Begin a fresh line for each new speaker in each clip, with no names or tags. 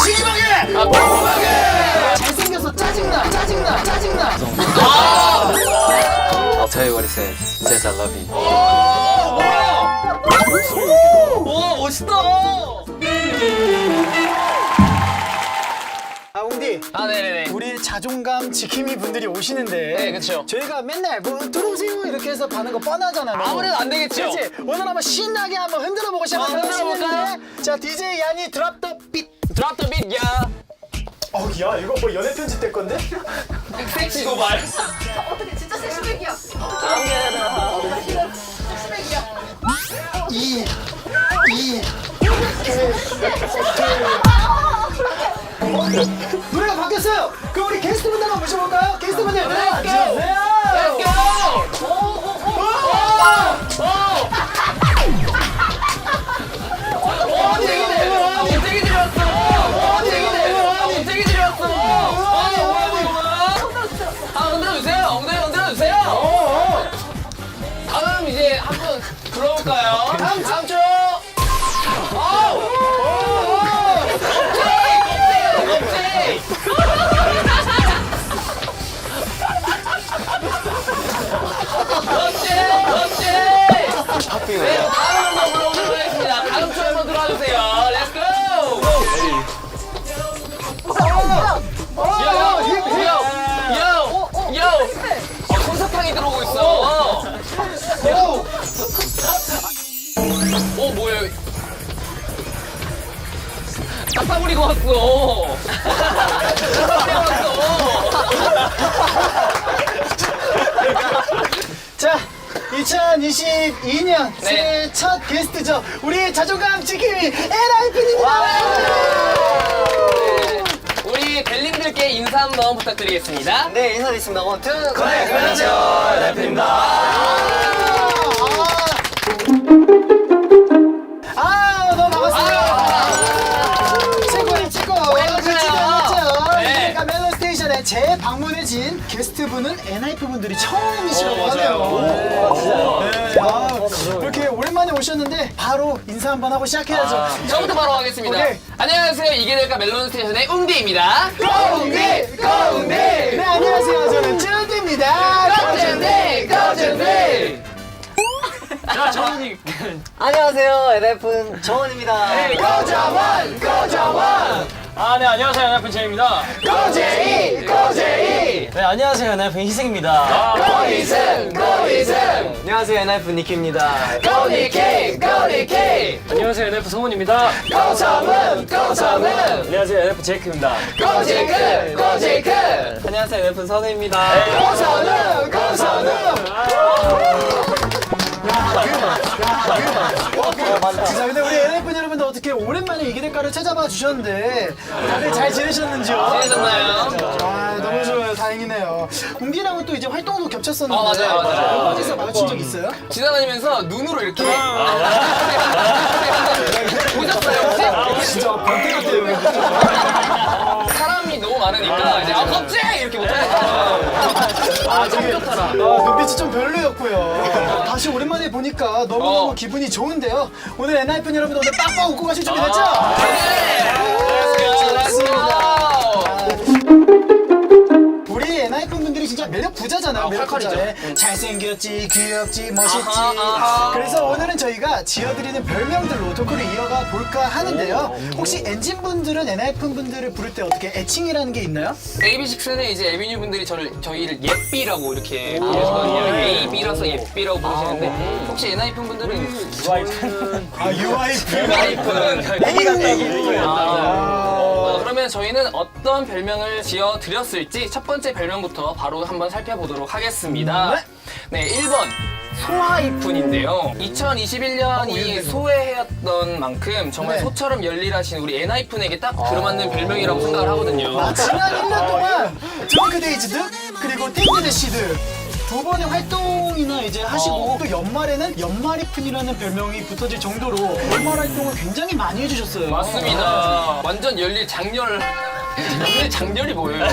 심하게! 궁금하게! 잘생겨서 짜증나!
I'll tell you what he says. He says I love you.
와, 멋있다!
아, 웅디.
아, 네네네.
우리 자존감 지킴이 분들이 오시는데.
네, 그쵸.
저희가 맨날 뭐 들어오세요 이렇게 해서 가는 거 뻔하잖아요.
아무래도 안 되겠죠?
그렇지. 오늘 한번 신나게 한번 흔들어보고 시작하도록
흔들어볼까요?
하겠습니다. 자, DJ 얀이 드랍 더 빛.
드랍 더 빛, 야.
야, 이거 뭐 연애 편집 될 건데?
섹시 도발.
어떻게 진짜 섹시백이야. 섹시백이야.
노래가 바뀌었어요. 그럼 우리 게스트분들 한번 모셔볼까요? 게스트분들.
Let's go.
안녕하세요.
Let's 다음 이제 한번 불러볼까요? 다음 주. 네, 다음 한번 불러보도록 하겠습니다. 다음 주 한번 들어와주세요. Let's go. 콘서탕이 들어오고 있어. 뭐야? 싹다 버리고 왔어.
자, 2022년
네.
새해 첫 게스트죠. 우리 자존감 지킴이 NIP입니다.
우리 벨님들께 인사 한번 부탁드리겠습니다.
네, 인사드리겠습니다. 원투.
안녕하세요,
너무 반갑습니다. 최고의 최고.
네.
그러니까 멜로 스테이션에 재방문해진 게스트분은 NIP분들이 처음이시라고 하네요. 네, 이렇게 오랜만에 오셨는데 바로 인사 한번 하고 시작해야죠.
저부터 바로 하겠습니다.
오케이.
안녕하세요, 이게 될까 멜론 스테이션의 웅디입니다.
고운디! 네, 안녕하세요. 저는 쭈디입니다.
고준디.
안녕하세요. NF는 정원입니다.
고정원.
네, 안녕하세요. NF 제이입니다.
고제이.
네, 안녕하세요. NF 희승입니다.
고이승.
안녕하세요. NF 니키입니다.
고니케.
안녕하세요. NF 성훈입니다.
고정은.
안녕하세요. NF 제이크입니다.
고제이크.
안녕하세요. NF 선우입니다.
고선우.
자, 근데 우리 NF 여러분들 어떻게 오랜만에 이게 될까를 찾아봐 주셨는데 다들 잘 지내셨는지요?
지내셨나요?
아, 너무 좋아요. 다행이네요. 웅기랑은 또 이제 활동도 겹쳤었는데
맞아요.
어디서 마주친 적 있어요?
지나다니면서 눈으로 이렇게 보셨어요 혹시?
진짜 변태 같아요.
사람이 너무 많으니까 이제 겁지 이렇게 못하겠어요. 참 좋더라.
눈빛이 좀 별로였고요. 다시 오랜만에 보니까 너무너무 기분이 좋은데요. 오늘 NIP 여러분들 오늘 빵빵 웃고 가실 준비됐죠? 우리 NIP 분들이 진짜 매력 부자잖아요. 매력 부자에 잘생겼지, 귀엽지, 멋있지. 그래서 오늘은 저희가 지어드리는 별명들로 토크를 이어가 볼까 하는데요. 혹시 엔진 분들은 NIP 분들을 부를 때 어떻게 애칭이라는 게 있나요?
AB6IX는 이제 에비뉴 분들이 저희를 예삐라고 이렇게 부르시거든요. AB라서 예삐라고 부르시는데 혹시 NIP 분들은
UIP.
애기 같다고. 그러면 저희는 어떤 별명을 지어 드렸을지 첫 번째 별명부터 바로 한번 살펴보도록 하겠습니다. 네, 1번. 소하이픈인데요. 2021년이 소해였던 만큼 정말
네.
소처럼 열일하신 우리 NIP분에게 딱 들어맞는 별명이라고 생각을 하거든요.
지난 1년 동안 드렁크데이즈드 그리고 띵드대시드 두 번의 활동이나 이제 하시고 또 연말에는 연말이픈이라는 별명이 붙어질 정도로 연말 활동을 굉장히 많이 해주셨어요.
맞습니다. 완전 열일 장렬. 근데 장렬이 뭐예요?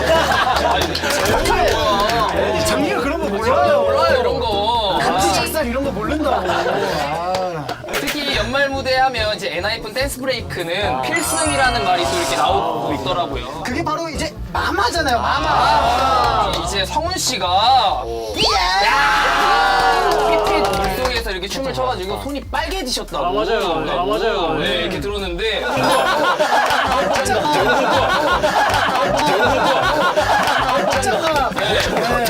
장기가 그런 거 몰라요.
몰라요 이런 거.
감지 작살 이런 거 모른다고. 아.
특히 연말 무대 하면 이제 엔하이픈 댄스 브레이크는 필승이라는 말이 또 이렇게 나오고 있더라고요.
그게 바로 이제 마마잖아요, 마마.
이제 성훈 씨가 PPT 물속에서 이렇게 춤을 춰가지고 손이 빨개지셨다고.
맞아요. 맞아요.
네, 이렇게 들었는데.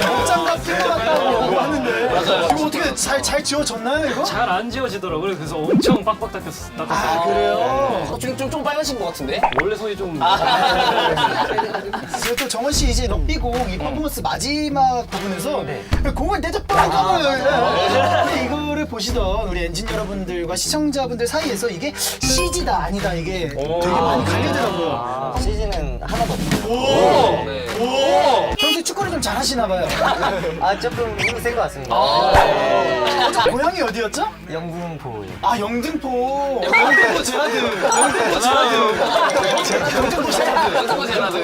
복장갑 필요 같다고 하는데.
맞아요.
이거 어떻게 잘 지워졌나요, 이거?
잘 안 지워지더라고요. 그래서 엄청 빡빡 닦았어요.
아, 그래요?
좀 빨간신 것 같은데?
원래 손이 좀
그리고 또 정원 씨 이제 럭비공 이 퍼포먼스 마지막 부분에서 공을 내줬다고 근데 이거를 보시던 우리 엔진 여러분들과 시청자분들 사이에서 이게 CG다 아니다 이게 되게 많이 갈리더라고요.
CG는 하나도 없어요.
네.
평소에 축구를 좀 잘하시나 봐요.
아 조금 힘이 센 것 같습니다.
고향이 어디였죠?
영등포.
아 영등포. 영등포 제라드. 영등포 제라드.
연습고 제라드.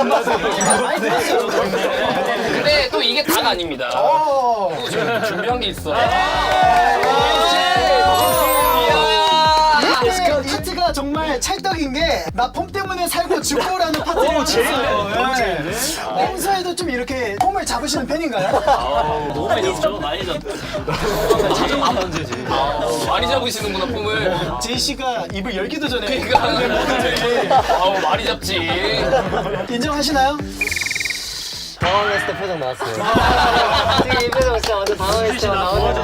많이 들었어요. 저도.
근데 또 이게 다가 아닙니다.
어.
또 준비한 게 있어.
이 파트가 정말 찰떡인 게 나 폼 때문에 살고 죽고라는 파트를
재밌네. 너무 재밌네.
평소에도 좀 이렇게 폼을 잡으시는 편인가요?
너무 많이 잡죠? 많이 잡죠. 자주 안 던지지.
많이 잡으시는구나 폼을.
제이 씨가 입을 열기도 전에
그러니까 많이 잡지.
인정하시나요?
당황했을 때 표정 나왔어요. 지금 이 표정 진짜 완전 당황했을 때 나왔는데.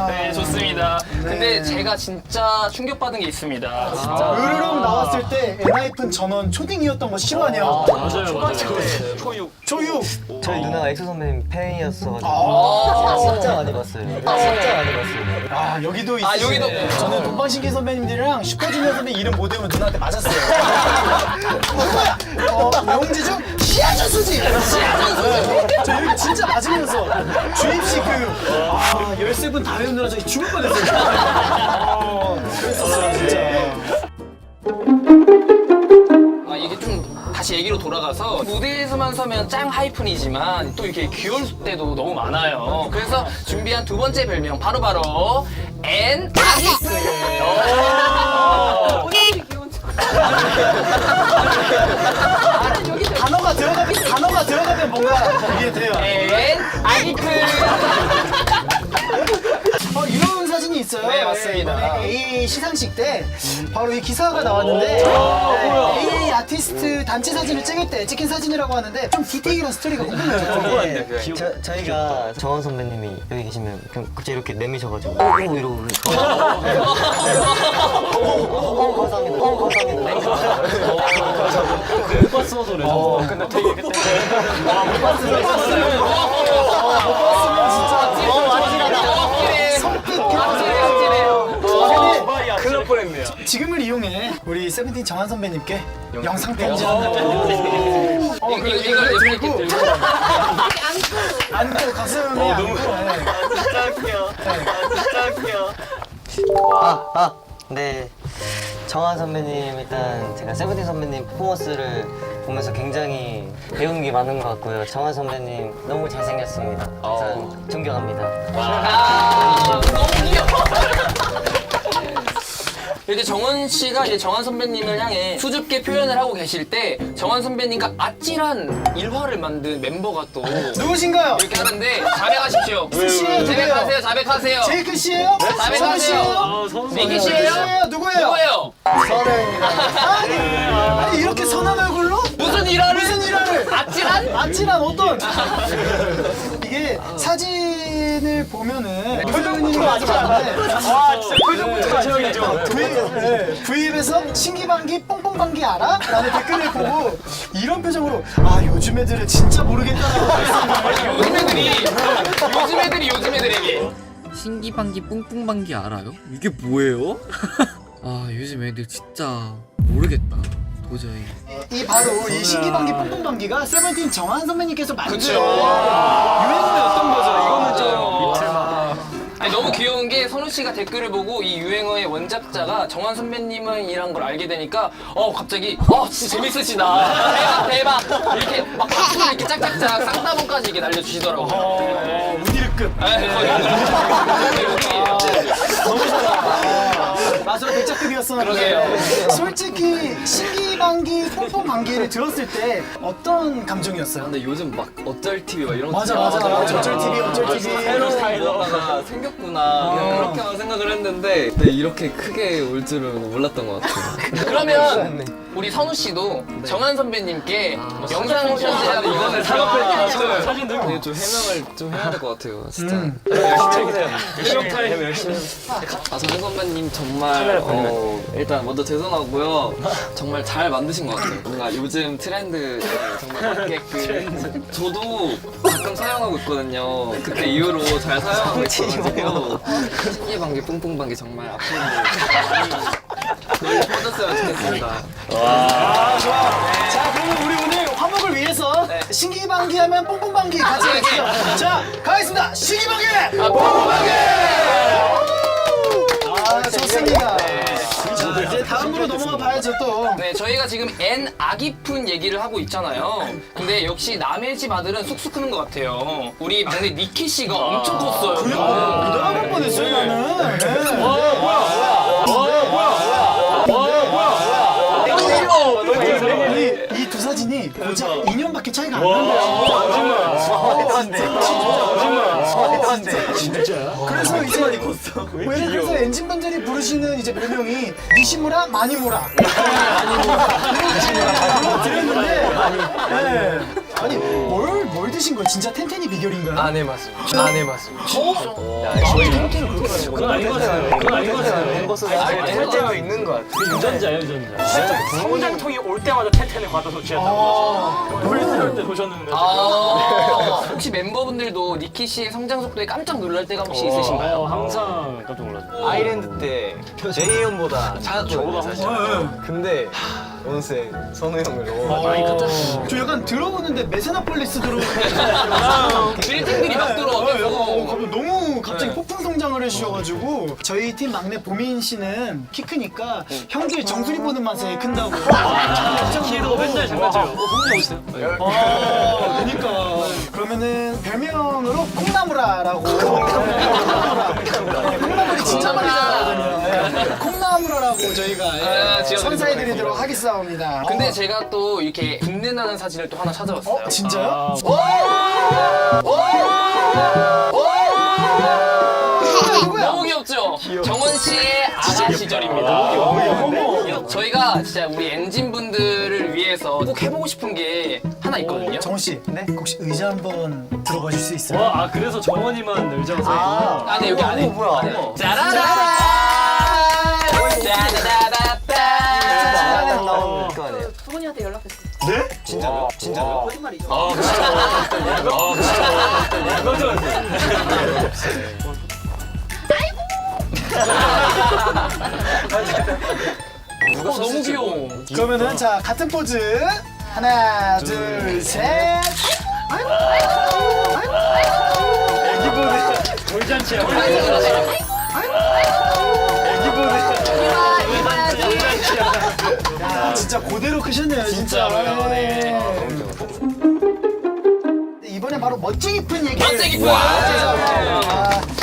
네, 좋습니다. 근데 제가 진짜 충격받은 게 있습니다.
으르렁 나왔을 때 엔하이픈 전원 초딩이었던 거 실화냐?
맞아요.
초육.
저희 누나가 엑소 선배님 팬이었어가지고 진짜 많이 봤어요. 진짜 많이 봤어요.
아 여기도 있으시네.
여기도.
저는 동방신기 선배님들이랑 슈퍼주니어 선배 이름 못 외우면 누나한테 맞았어요. 누구야? 명지중 시아전수지. 저 이렇게 진짜 맞으면서 주입식 열세 분 다 외우느라 저희 죽을 뻔했어요. 그랬었어요 진짜.
이게 좀 다시 얘기로 돌아가서 무대에서만 서면 짱 하이픈이지만 또 이렇게 귀여울 때도 너무 많아요. 그래서 준비한 두 번째 별명 바로 엔아기스.
오늘이 귀여운 척.
단어가 들어가면 뭔가 이게 돼요.
엔아기스.
이런 사진이 있어요.
네, 맞습니다.
이번에 AA 시상식 때 바로 이 기사가 나왔는데 AA 아티스트 단체 사진을 찍을 때 찍힌 사진이라고 하는데 좀 디테일한 스토리가 궁금해요.
저희가 정원 선배님이 여기 계시면 그냥 갑자기 이렇게 내미셔가지고 오 이러고 감사합니다.
못 봤어 노래. 근데 되게 그때 큰일 날 뻔했네요.
지금을 이용해 우리 세븐틴 정한 선배님께 영상 편지 하나 들고
이걸 들고
안고 가슴에 안고
진짜 웃겨. 진짜 웃겨. 네. 정한 선배님 일단 제가 세븐틴 선배님 퍼포먼스를 보면서 굉장히 배우는 게 많은 것 같고요. 정한 선배님 너무 잘생겼습니다. 일단 존경합니다.
너무 귀여워. 이제 정원 씨가 이제 정한 선배님을 향해 수줍게 표현을 하고 계실 때 정한 선배님과 아찔한 일화를 만든 멤버가 또
누구신가요?
이렇게 하는데 자백하십시오.
씨예요?
자백하세요. 자백하세요.
제이크 씨예요?
자백하세요.
선우 씨예요?
미기 씨예요?
누구예요?
누구예요?
아니 이렇게 선한 얼굴로?
무슨 일화를?
무슨 일화를?
아찔한?
아찔한 어떤? 이게 사진을 보면은 표정이 아직 안 돼.
와 진짜 표정부터 최악이죠.
V앱에서 신기방기 뽕뽕방기 알아? 라는 댓글을 보고 이런 표정으로 아 요즘 애들은 진짜 모르겠다라고 했었는데
요즘 애들에게
신기방기 뿡뿡방기 알아요? 이게 뭐예요? 아 요즘 애들 진짜 모르겠다 도저히.
이 바로 이 신기방기 뽕뽕방기가 세븐틴 정한 선배님께서 만든
그쵸.
유행어였던 거죠. 이거는 좀
아니, 너무 귀여운 게 선우 씨가 댓글을 보고 이 유행어의 원작자가 정한 선배님이란 걸 알게 되니까 갑자기 진짜 재밌으시다. 대박 이렇게 막 박수를 이렇게 짝짝짝 쌍따봉까지 이렇게 날려주시더라고요.
우디르급.
거의
너무 잘한다. 마술의 백작급이었었는데
그러게요.
솔직히 신기방기 뽕뽕방기를 들었을 때 어떤 감정이었어요?
근데 요즘 막 어쩔 TV 막 이런
맞아. 어쩔 TV.
새로운 스타일러가 생겼구나 그냥 그렇게만 생각을 했는데 근데 이렇게 크게 올 줄은 몰랐던 것 같아요.
그러면 우리 선우 씨도 정한 선배님께 영상 편지라는 이거를
사진 들고
근데 좀 해명을 좀 해야 될 것 같아요 진짜.
시험 타임 열심히
정현 선배님 정말 일단 먼저 죄송하고요. 정말 잘 만드신 것 같아요. 뭔가 요즘 트렌드 정말 맞게끔 저도 가끔 사용하고 있거든요. 그때 이후로 잘 사용하고 있어가지고 신기방기 뿡뿡방기 정말 앞으로 널리 퍼졌으면 좋겠습니다.
자, 그러면 우리 오늘 화목을 위해서 신기방기 하면 뽕뽕방기 같이 해주세요. 자, 가겠습니다. 신기방기! 뽕뽕방기! 좋습니다. 자, 이제 다음으로 넘어가 봐야죠 또.
네, 저희가 지금 N 아기푼 얘기를 하고 있잖아요. 근데 역시 남의 집 아들은 쑥쑥 크는 것 같아요. 우리 막내 니키 씨가 엄청 컸어요.
못 알아볼 뻔했어요 나는. 이 두 사진이 고작 2년밖에 차이가 안 난대요. 진짜. 그래서 이제 그래서 엔진분들이 부르시는 이제 별명이 니시무라 마니무라. 그거 들었는데 아니 뭘 드신 거예요? 진짜 텐텐이 비결인가요?
아, 네, 맞습니다. 아, 네, 맞습니다.
그건 아닌 것 같아요. 그건 아닌 것 같아요.
할 때가 있는 것 같아요.
유전자예요, 유전자. 성장통이 올 때마다 텐텐을 받아서 취한다고. 놀랄 때 보셨는데.
혹시 멤버분들도 니키 씨의 성장 속도에 깜짝 놀랄 때가 혹시 있으신가요?
항상 깜짝 놀랐죠.
아이랜드 때 제이 형보다 작았거든요 사실. 근데 어느새 선우 형을 너무 많이
저 약간 들어오는데 메세나폴리스 들어오는데
빌딩들이 막 들어오고
너무 갑자기 폭풍 성장을 해주셔가지고 저희 팀 막내 보민 씨는 키 크니까 형들 정수리 보는 맛에 큰다고.
키도 맨날 장난쳐요. 형님 오세요?
그러니까 그러면은 별명으로 콩나무라라고. 콩나물이 진짜 많이 자라거든요. 콩나무라라고 저희가
지어드리도록
선사해드리도록 하겠습니다.
근데 제가 또 이렇게 분내 나는 사진을 또 하나 찾아봤어요.
진짜요?
너무 귀엽죠? 정원 씨의 아가 시절입니다. 저희가 진짜 우리 엔진 분들을 위해서 꼭 해보고 싶은 게 하나 있거든요.
정원 씨, 혹시 의자 한번 들어봐 줄 수 있어요?
그래서 정원이만 의자가 서
안에 여기 안에.
뭐야?
짜라란! 짜라라라따!
나오는 거 아니에요?
부모님한테 연락했어요.
진짜요? 진짜요?
거짓말이죠.
너무 귀여워.
그러면은 자 같은 포즈 하나 둘 셋.
돌잔치야.
야 진짜 그대로 크셨네요 진짜. 이번엔 바로 멋쟁이 푼 얘기를.
멋쟁이 푼!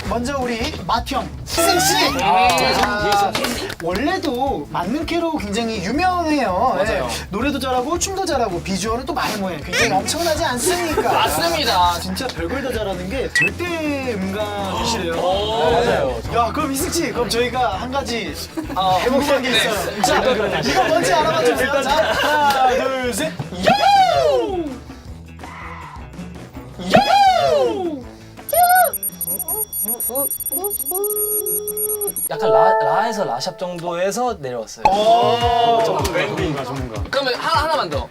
먼저 우리 맏형 희생 씨. 원래도 만능캐로 굉장히 유명해요.
맞아요.
노래도 잘하고 춤도 잘하고 비주얼은 또 말모해. 굉장히 엄청나지 않습니까?
맞습니다.
진짜 별걸 다 잘하는 게 절대 음감이시래요.
맞아요.
야 그럼 희승 씨 그럼 저희가 한 가지 해보는 게 있어요. 자 이거 뭔지 알아봐 주세요. 자 하나 둘 셋. 요! 요!
약간 라에서 라샵 정도에서 내려왔어요.
밴딩가 전문가.
그러면 하나만 더.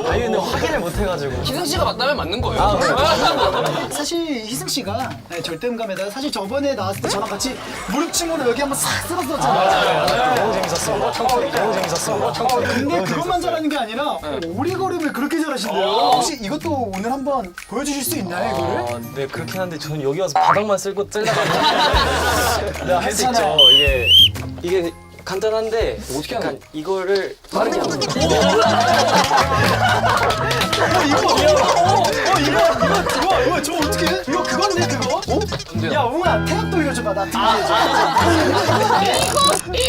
아니 근데 확인을 못 해가지고.
희승 씨가 맞다면 맞는 거예요.
사실 희승 씨가 절대음감에다가 사실 저번에 나왔을 때 저랑 같이 무릎춤으로 여기 한번 싹 쓸었었잖아요.
너무 재밌었어요. 너무 재밌었어요.
근데 그것만 잘하는 게 아니라 오리걸음을 그렇게 잘하신대요. 혹시 이것도 오늘 한번 보여주실 수 있나요, 이거를?
네 그렇긴 한데 저는 여기 와서 바닥만 쓸고 쓸려고 네, 할 수 있죠.
괜찮아요.
이게 간단한데 어떻게 하면 이거를 빠르게 하는 거예요.
이거 저 어떻게 해? 이거 그건데 그거? 야 웅아 태엽 돌려줘봐 나 등지해줘.
원숭이.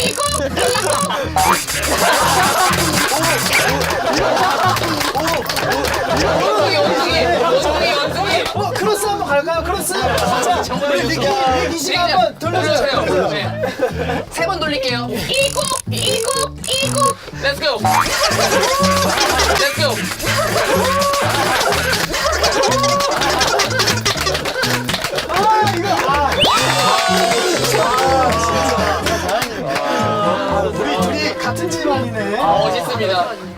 크로스 한번 갈까요? 크로스? 자 우리 리기 씨가 한번 돌려줘요.
네. 3번 돌릴게요. 이고. Let's go. Let's go.
우리 둘이 같은 집안이네.
멋있습니다.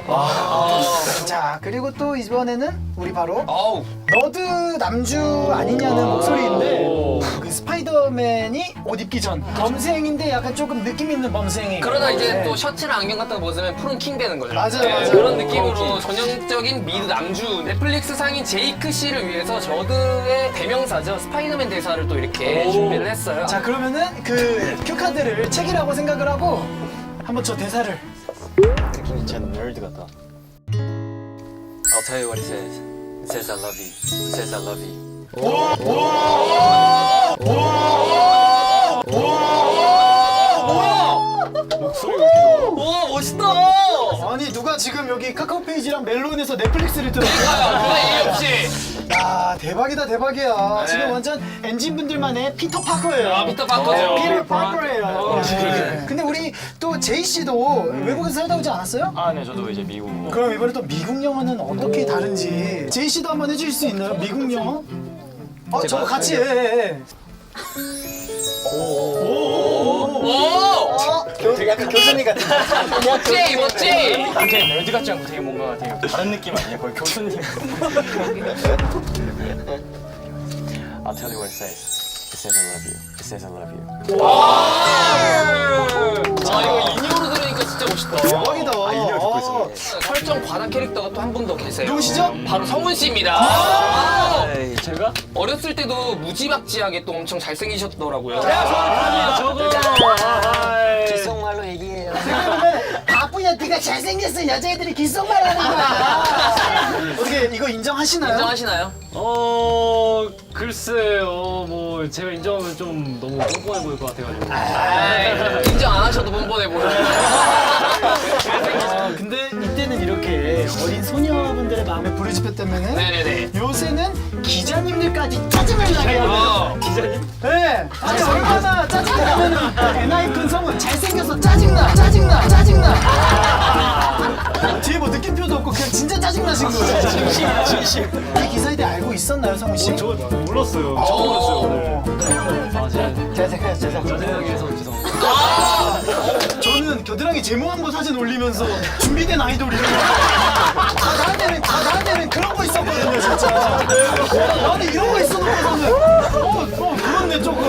자 그리고 또 이번에는 우리 바로
어우.
너드 남주 아니냐는 목소리인데 그 스파이더맨이 옷 입기 전 범생인데 약간 조금 느낌 있는 범생이
그러다 이제
네.
또 셔츠랑 안경 같은 거 벗으면 푸른 킹 되는 거죠.
맞아요.
그런 느낌으로 전형적인 미드 남주 넷플릭스 상인 제이크 씨를 위해서 저그의 대명사죠. 스파이더맨 대사를 또 이렇게 준비를 했어요.
자 그러면은 그 큐카드를 책이라고 생각을 하고 한번 저 대사를
진짜 널드 같다. I'll tell you what it says. It says I love you. It says I love you.
와 멋있다.
아니 누가 지금 여기 카카오 페이지랑 멜론에서 넷플릭스를 들었어요?
누가 얘기 없이.
야 대박이다 대박이야. 지금 완전 엔진 분들만의 피터 파커예요.
아, 피터 파커죠.
피터 파커예요. 네. 근데 우리 또 제이 씨도 외국에서 살다 오지 않았어요?
아, 네, 저도 이제 미국.
그럼 이번에 또 미국 영어는 어떻게 다른지 제이 씨도 한번 해주실 수 있나요? 미국 영어? 저거 같이 해.
오.
약간 교수님 같은.
멋지.
되게 널드 같지 않고 되게 뭔가 되게 다른 느낌 아니에요? 거의 교수님.
I'll tell you what it says. It says I love you. It says I love you.
아 이거 인형으로 들으니까 진짜 멋있다.
대박이다.
설정 관한 캐릭터가 또 한 분 더 계세요.
누구시죠?
바로 성훈 씨입니다.
에이, 제가?
어렸을 때도 무지막지하게 또 엄청 잘생기셨더라고요.
귓속말로 얘기해요.
바쁘냐 네가 잘생겼어 여자애들이 귓속말 하는 거야. 어떻게 이거 인정하시나요?
인정하시나요?
글쎄요, 뭐 제가 인정하면 좀 너무 뻔뻔해 보일 것 같아가지고.
인정 안 하셔도 뻔뻔해 보여요.
근데 이때는 이렇게 어린 소녀분들의 마음에 불을 지폈다면은
네네네.
요새는 기자님들까지 짜증을 나게 하는
기자님?
네. 아니 얼마나 짜증나면은 엔하이픈 성은 잘생겨서 짜증나. 뒤에 뭐 느낌표도 없고 그냥 진짜 짜증나신 거예요. 진심. 이 기사에 대해 알고 있었나요, 성훈 씨?
저 몰랐어요. 처음 들었어요, 오늘. 아,
제가 죄송합니다.
짜증나게 해서 죄송합니다.
저는 겨드랑이 제모한 거 사진 올리면서 준비된 아이돌이에요. 나한테는 그런 거 있었거든요, 진짜. 나한테 이런 거 있었거든요. 그렇네, 조금.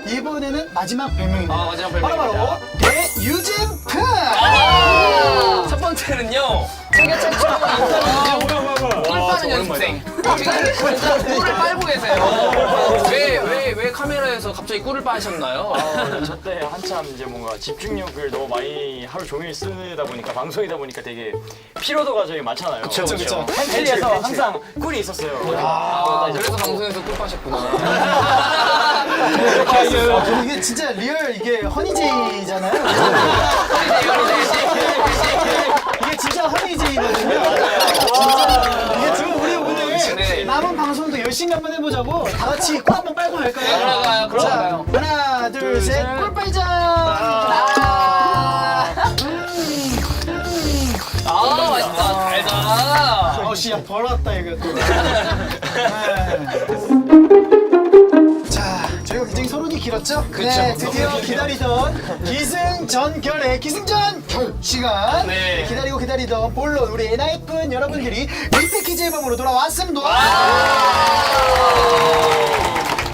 이번에는 마지막 별명입니다.
마지막 별명입니다.
바로 대유잼프!
첫 번째는요. 세계 최초 인터뷰 꿀 빠는 연습생. 지금 진짜 꿀을 빨고 계세요. 왜 카메라에서 갑자기 꿀을 빠셨나요?
저때 한참 이제 뭔가 집중력을 너무 많이 하루 종일 쓰다 보니까 방송이다 보니까 되게 피로도가 저희 많잖아요.
그쵸.
팬트리에서 항상 꿀이 있었어요.
그래서 방송에서 꿀 빠셨구나.
이게 진짜 리얼 이게 허니제이잖아요. 이게 진짜 허니제이거든요. 진짜 이게 지금 우리 오늘
네.
남은 방송도 열심히 한번 해보자고 다 같이 꿀 한번 빨고 갈까요?
그럴까요?
하나 둘 셋 꿀 빨자.
맛있다. 달다.
씨야 벌었다 이거 또. 자 저희가 굉장히 서론이 길어요. 오셨죠?
그쵸.
네, 드디어 기다리던 기승전결의 기승전결 시간.
네.
기다리던 본론 우리 엔하이픈 여러분들이 리패키지 앨범으로 돌아왔습니다.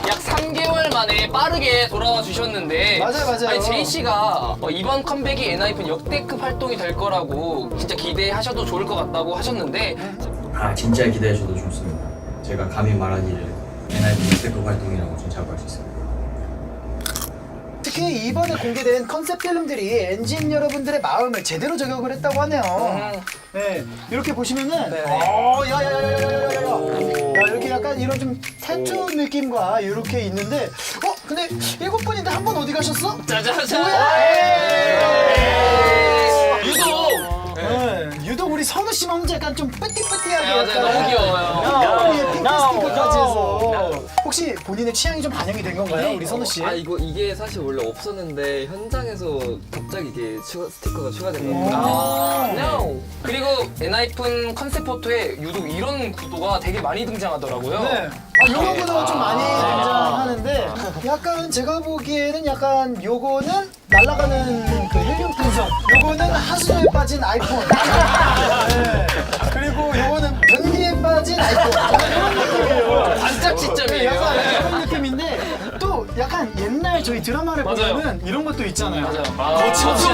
약 3개월 만에 빠르게 돌아와 주셨는데
맞아요.
아니 제이 씨가 이번 컴백이 엔하이픈 역대급 활동이 될 거라고 진짜 기대하셔도 좋을 것 같다고 하셨는데
아 진짜 기대하셔도 좋습니다. 제가 감히 말하기를 엔하이픈 역대급 활동이라고 진짜로 할 수 있습니다.
특히 이번에 공개된 컨셉 필름들이 엔진 여러분들의 마음을 제대로 저격을 했다고 하네요. 네, 이렇게 보시면은 야야야야야야야야 이렇게 약간 이런 좀 태투 느낌과 이렇게 있는데 근데 7분인데 한 분 어디 가셨어?
짜자잔! 유독!
네, 유독 우리 선우 씨만 혼자 약간 좀 뿌띠뿌띠하게
맞아요. 너무 귀여워요.
핑크 스티커까지 해서 혹시 본인의 취향이 좀 반영이 된 건가요, 우리 선우 씨?
아 이게 사실 원래 없었는데 현장에서 갑자기 이게 스티커가 추가된 겁니다.
No. 그리고 엔하이픈 컨셉 포토에 유독 이런 구도가 되게 많이 등장하더라고요.
네. 요런 거도 좀 많이 등장하는데 약간 제가 보기에는 약간 요거는 날아가는 그 헬륨 풍선, 요거는 하수도에 빠진 아이폰, 네. 그리고 요거는 변기에 빠진 아이폰. 이런 느낌이에요.
반짝
네,
시점이에요.
약간 이런 느낌인데 또 약간 옛날 저희 드라마를
맞아요.
보면은 이런 것도 있잖아요.
거침없이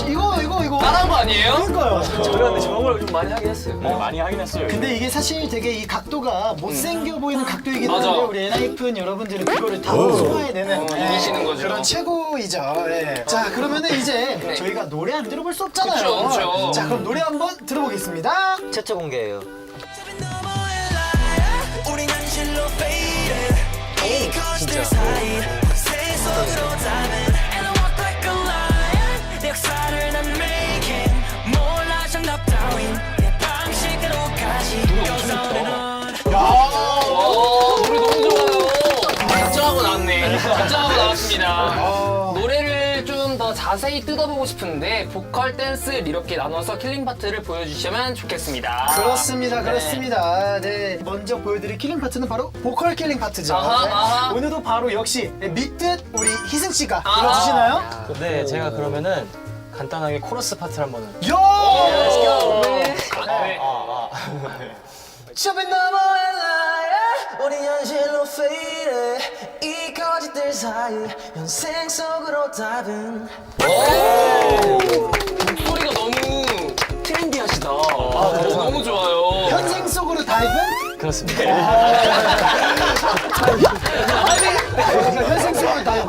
이거
따라한 거 아니에요?
그러니까요.
그런데 저런 걸 좀 많이 하긴 했어요.
많이 하긴 했어요.
근데 이게 사실 되게 이 각도가 못생겨 보이는 각도이긴
맞아.
한데 우리 엔하이픈 여러분들은 그거를 다 소화해내는
이기시는 거죠.
그런 최고이죠. 예. 자 그러면은 이제
네.
저희가 노래 안 들어볼 수 없잖아요.
그쵸.
자 그럼 노래 한번 들어보겠습니다.
최초 공개예요.
우린 현실로 faded 이 거짓들 사이 세속으로 닮은 And I walk like a lion 내 역사를 난 making 몰라 정답 따윈 내 방식으로 가지 Goes on and on
노래 너무 좋아요. 결정하고 나왔네. 결정하고 나왔습니다. 노래를 좀 더 자세히 뜯어보고 싶은데 보컬, 댄스 이렇게 나눠서 킬링 파트를 보여주시면 좋겠습니다.
그렇습니다. 네. 먼저 보여드릴 킬링 파트는 바로 보컬 킬링 파트죠.
아하,
네.
아하.
오늘도 바로 역시 믿듯 우리 희승 씨가
아하.
불러주시나요?
네, 제가 그러면은 간단하게 코러스 파트를 한번.
요!
네.
좁은 너머의 나의 우리 현실로 faded 이 거짓들 사이 현생 속으로 답은
목소리가 너무 트렌디하시다. 너무 좋아요.
현생 속으로 다이브는?
그렇습니다.
현생 속으로 다이브.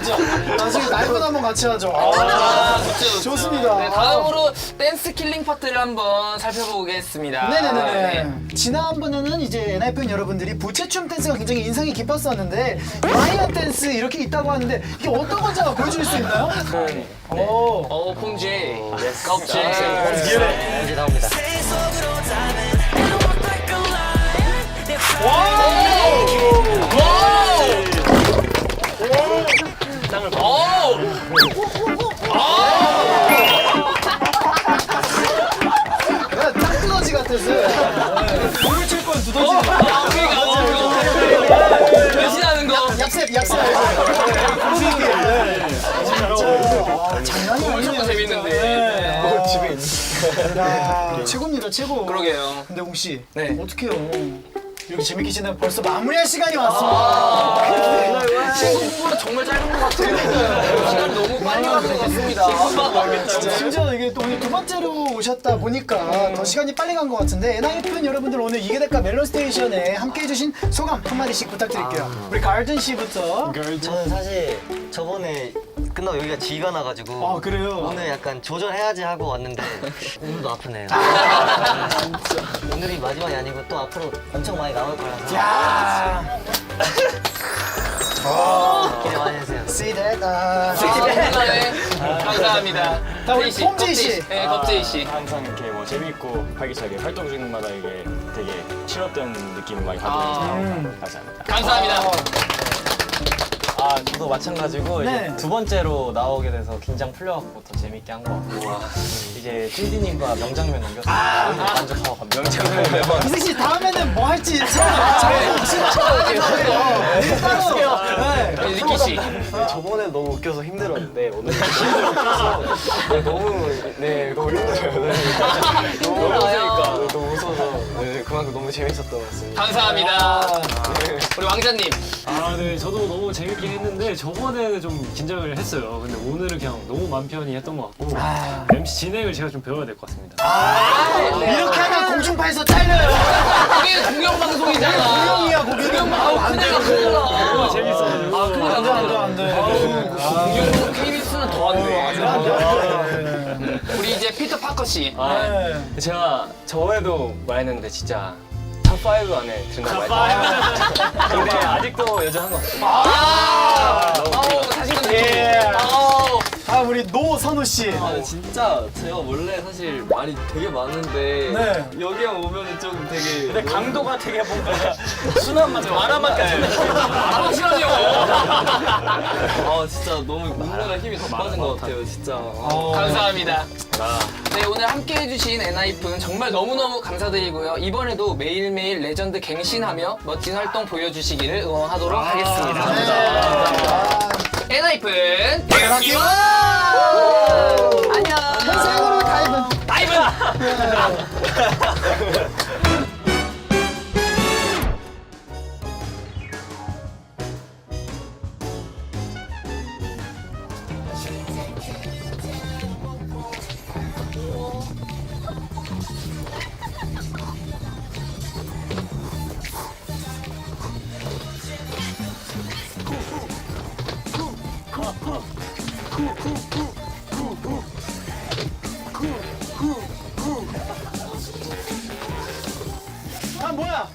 진짜. 나중에 다이브도 한번 같이 하죠.
좋죠.
좋습니다.
네, 다음으로 댄스 킬링 파트를 한번 살펴보겠습니다.
네네네. 지난번에는 이제 엔하이픈 여러분들이 부채춤 댄스가 굉장히 인상이 깊었었는데 라이언 댄스 이렇게 있다고 하는데 이게 어떤 건지 한번 보여줄 수 있나요? 오.
퐁제. 껍질.
이제 나옵니다.
세속으로 답은 And I walk like a lion 내
짝두더지 같았어요. 물을 칠 건 두더지.
변신하는 거.
얍셉. 장난이
엄청
아니네요.
재밌는데.
집에 있는. 최고입니다, 최고.
그러게요.
근데 혹시
네.
어떡해요? 이렇게 재밌게 지내면 벌써 마무리할 시간이 왔습니다.
친구 공부는 정말 짧은 것 같아요. 시간이 너무 빨리 가는 것 같습니다.
심지어 이게 또 오늘 두 번째로 오셨다 보니까 더 시간이 빨리 간 것 같은데 엔하이픈 여러분들 오늘 이게 될까 멜론 스테이션에 함께 해주신 소감 한마디씩 부탁드릴게요. 우리 가든 씨부터.
저는 사실 저번에 끝나고 여기가 쥐가 나가지고
그래요?
오늘 약간 조절해야지 하고 왔는데 오늘도 아프네요. 오늘이 마지막이 아니고 또 앞으로 엄청 많이 나올 거라서
야.
기대 많이 해주세요.
See that?
감사합니다.
자, 우리
씨,
폼제이 씨.
네, 겁제이 씨.
항상 이렇게 뭐 재밌고 활기차게 활동 중마다 이게 되게 치렀던 느낌을 많이 받으면서 감사합니다.
감사합니다.
아 저도 마찬가지고
네.
이제 두 번째로 나오게 돼서 긴장 풀려갖고 더 재밌게 한 것 같고 이제 찐디님과 명장면 남겼어요. 만족하고 갑니다. 명장면 매번.
이승 씨 다음에는 뭐 할지 따로. 네.
리키 씨.
저번에 너무 웃겨서 힘들었는데 오늘 힘들어서 너무 너무 힘들어요. 너무 웃으니까 너무 웃어서 그만큼 너무 재밌었던 것 같습니다.
감사합니다. 우리 왕자님.
아, 네, 저도 너무 재밌게 했는데 저번에는 좀 긴장을 했어요. 근데 오늘은 그냥 너무 맘 편히 했던 것 같고 MC 진행을 제가 좀 배워야 될 것 같습니다.
이렇게 하면 공중파에서 잘려요.
이게 공영방송이잖아.
공영이야, 공영.
공영방송 안 돼. 큰일 나.
너무 재밌어요.
아, 큰일 나.
안 돼.
공영 KBS는 더 안 돼. 우리 이제 피터 파커 씨.
제가 저번에도 말했는데 진짜 탑5 안에 든다고 말했어요. 근데 아직도 여전한 것 같습니다.
아우, 자신감 느끼고.
아, 우리 노선우 씨.
아 진짜 제가 원래 사실 말이 되게 많은데
네.
여기에 오면은 좀 되게
근데 강도가 되게 뭔가 순한 맛, 만화맛 같은 느낌.
바로 싫어요.
아 진짜 너무 몸매가 힘이 더 빠진 것 같아요 진짜.
감사합니다. 네, 오늘 함께 해주신 엔하이픈 정말 너무너무 감사드리고요. 이번에도 매일매일 레전드 갱신하며 멋진 활동 보여주시기를 응원하도록 하겠습니다. 엔하이픈 대박이요! 안녕!
현생으로 다이브.
다이브!
아, 뭐야?